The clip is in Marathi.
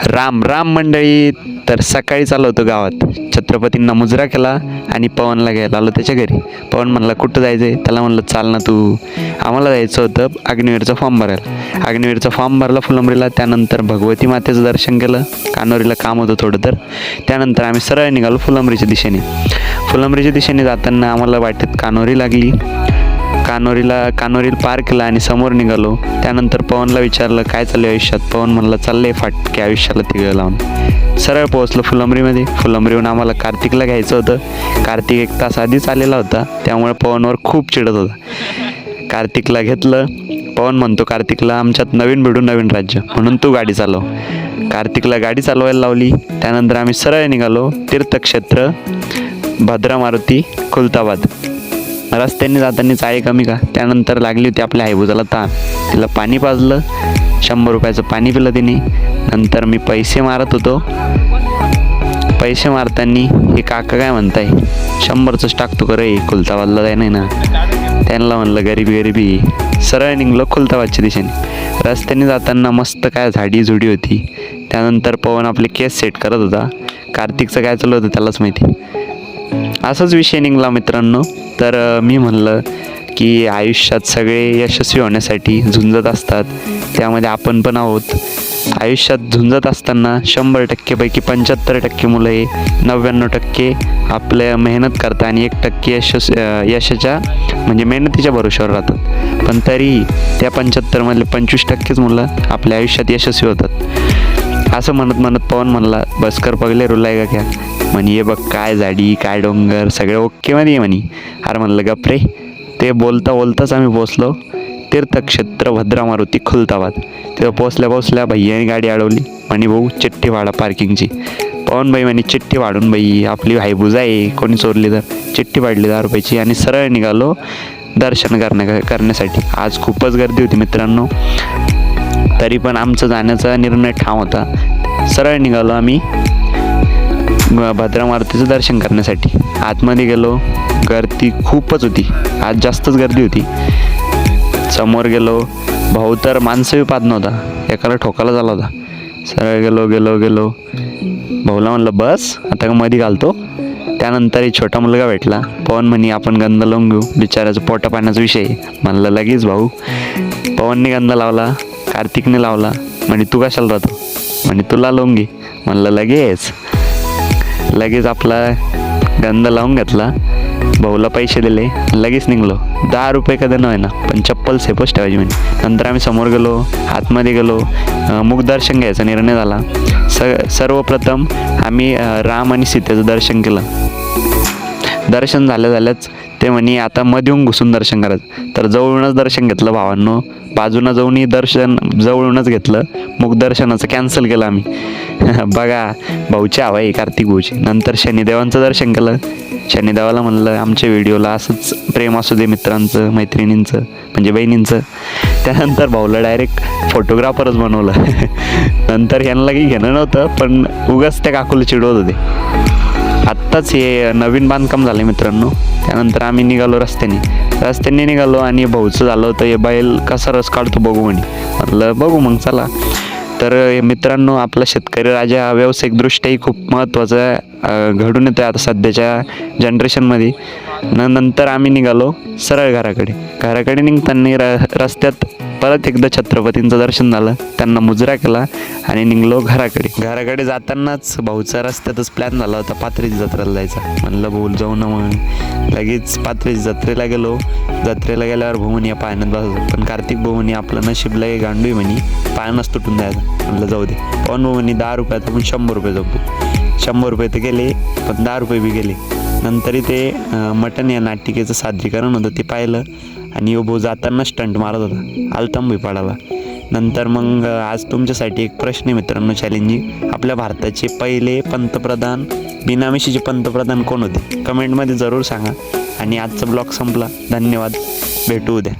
राम राम मंडळी. तर सकाळी चाललो होतो गावात, छत्रपतींना मुजरा केला आणि पवनला घ्यायला आलो त्याच्या घरी. पवन म्हणला कुठं जायचं आहे, त्याला म्हणलं चाल ना तू. आम्हाला जायचं होतं अग्निवीरचा फॉर्म भरायला. अग्निवीरचा फॉर्म भरला फुलंब्रीला, त्यानंतर भगवती मातेचं दर्शन केलं. कानोरीला काम होतं थोडं, तर त्यानंतर आम्ही सरळ निघालो फुलंब्रीच्या दिशेने. फुलंब्रीच्या दिशेने जाताना आम्हाला वाटेत कानोरी लागली. कानोरीला पार केला आणि समोर निघालो. त्यानंतर पवनला विचारलं काय चाललं आयुष्यात. पवन म्हणलं चाललंय फाटके आयुष्याला तिघं लावून. सरळ पोहोचलो फुलंब्रीमध्ये. फुलंब्रीहून आम्हाला कार्तिकला घ्यायचं होतं. कार्तिक 1 तास आधीच आलेला होता, त्यामुळे पवनवर खूप चिडत होता. कार्तिकला घेतलं. पवन म्हणतो कार्तिकला आमच्यात नवीन भिडू नवीन राज्य, म्हणून तू गाडी चालव. कार्तिकला गाडी चालवायला लावली. त्यानंतर आम्ही सरळ निघालो तीर्थक्षेत्र भद्रा मारुती खुलताबाद. रस्त्याने जाताना चाळी कमी का. त्यानंतर लागली होती आपल्या हायबुजाला ताण. तिला पाणी पाजलं. 100 रुपयाचं पाणी पिलं तिने. नंतर मी पैसे मारत होतो. पैसे मारताना हे काका काय म्हणताय, 100च टाकतो का रे, खुलताबादला जाय नाही ना. त्यांना म्हणलं गरिबी. सरळ निघलो खुलताबादच्या दिशेने. रस्त्याने जाताना मस्त काय झाडी झुडी होती. त्यानंतर पवन आपले केस सेट करत होता. कार्तिकचं काय चालू होतं त्यालाच माहिती. असाच विषय निघाला मित्रांनो. तर मी म्हणलं की आयुष्यात सगळे यशस्वी होण्यासाठी झुंजत असतात, त्यामध्ये आपण पण आहोत. आयुष्यात झुंजत असताना 100% पैकी 75% मुलं हे 99% आपल्या मेहनत करतात आणि 1% यशाच्या म्हणजे मेहनतीच्या भरोश्यावर राहतात. पण तरीही त्या 75 25%च मुलं आपल्या आयुष्यात यशस्वी होतात. असं म्हणत पवन म्हणला बस कर पगले रुलाय का क्या. म्हणे ये बघ काय झाडी काय डोंगर सगळे ओकेमध्ये म्हणे. अरे म्हणलं गप रे. ते बोलताच आम्ही पोचलो तीर्थक्षेत्र भद्रा मारुती खुलताबाद. तेव्हा पोचल्या भैयाने गाडी अडवली. म्हणे भाऊ चिठ्ठी वाढा पार्किंगची. पवन भाई म्हणे चिठ्ठी वाढून बाई आपली हायबुजा आहे, कोणी चोरली तर. चिठ्ठी वाढली 10 रुपयाची आणि सरळ निघालो दर्शन करण्यासाठी. आज खूपच गर्दी होती मित्रांनो, तरी पण आमचा जाण्याचा निर्णय ठाम होता. सरळ निघालो आम्ही भद्रा मारुतीचं दर्शन करण्यासाठी. आतमध्ये गेलो, गर्दी खूपच होती. आज जास्तच गर्दी होती. समोर गेलो, भाऊ तर माणसंही पाहत नव्हता, एकाला ठोकाला झाला होता. सरळ गेलो भाऊला म्हणलं बस आता का मध्ये घालतो. त्यानंतर एक छोटा मुलगा भेटला. पवन म्हणे आपण गंध लावून घेऊ, बिचाराचं पोटा पाण्याचा विषय. म्हणलं लगेच भाऊ. पवनने गंध लावला, कार्तिकने लावला. म्हणे तू कशाला राहतो. म्हणे तुला लावून घे. म्हणलं लगेच आपला गंध लावून घेतला. भाऊला पैसे दिले, लगेच निघलो. 10 रुपये कधी नव्हे ना, पण चप्पल सेफच ठेवायची म्हणे. नंतर आम्ही समोर गेलो, आतमध्ये गेलो. मुखदर्शन घ्यायचा निर्णय झाला. सर्वप्रथम आम्ही राम आणि सीतेचं दर्शन केलं. दर्शन झाल्याच ते म्हणे आता मध्ये येऊन घुसून दर्शन करायचं. तर जवळूनच दर्शन घेतलं भावांनो. बाजूनं जाऊनही दर्शन जवळूनच घेतलं. मुखदर्शनाचं कॅन्सल केलं आम्ही. बघा भाऊची हवा आहे कार्तिक भाऊची. नंतर शनिदेवांचं दर्शन केलं. शनिदेवाला म्हणलं आमच्या व्हिडिओला असंच प्रेम असू दे मित्रांचं मैत्रिणींचं म्हणजे बहिणींचं. त्यानंतर भाऊला डायरेक्ट फोटोग्राफरच बनवलं. नंतर यांना काही घेणं नव्हतं, पण उगाच त्या काकूला चिडवत होते. आत्ताच हे नवीन बांधकाम झालं मित्रांनो. त्यानंतर आम्ही निघालो रस्त्याने निघालो आणि भाऊचं झालं होतं हे बैल कसा रस काढतो बघू म्हटलं बघू मग चला. तर मित्रांनो आपला शेतकरी राजा व्यावसायिकदृष्ट्याही खूप महत्त्वाचा घडून येतो आहे आता सध्याच्या जनरेशनमध्ये. नंतर आम्ही निघालो सरळ घराकडे निघताना रस्त्यात परत एकदा छत्रपतींचं दर्शन झालं. त्यांना मुजरा केला आणि निघलो घराकडे जातानाच भाऊचा रस्त्यातच प्लॅन झाला होता पाथरीच्या जत्रेला जायचा. म्हणलं बोल जाऊ ना मग. लगेच पाथरीच्या जत्रेला गेलो. जत्रेला गेल्यावर भाऊ म्हणे पाण्यात बसतो, पण कार्तिक भाऊ म्हणे आपलं नशीबला हे गांडू म्हणे पाण्याच तुटून जायचं. म्हणलं जाऊ दे. पवन भाऊ म्हणे 10 रुपयात आपण 100 रुपये जपू. 100 रुपये तर गेले, पण 10 रुपये बी गेले. नंतर इथे मटण या नाटिकेचं सादरीकरण होतं ते पाहिलं आणि भाऊ जाताना स्टंट मारत होता, आलतांबी पाडाला. नंतर मग आज तुमच्यासाठी एक प्रश्न आहे मित्रांनो चॅलेंजिंग. आपल्या भारताचे पहिले पंतप्रधान बिनामिशीचे पंतप्रधान कोण होते, कमेंटमध्ये जरूर सांगा. आणि आजचा ब्लॉग संपला. धन्यवाद, भेटू उद्या.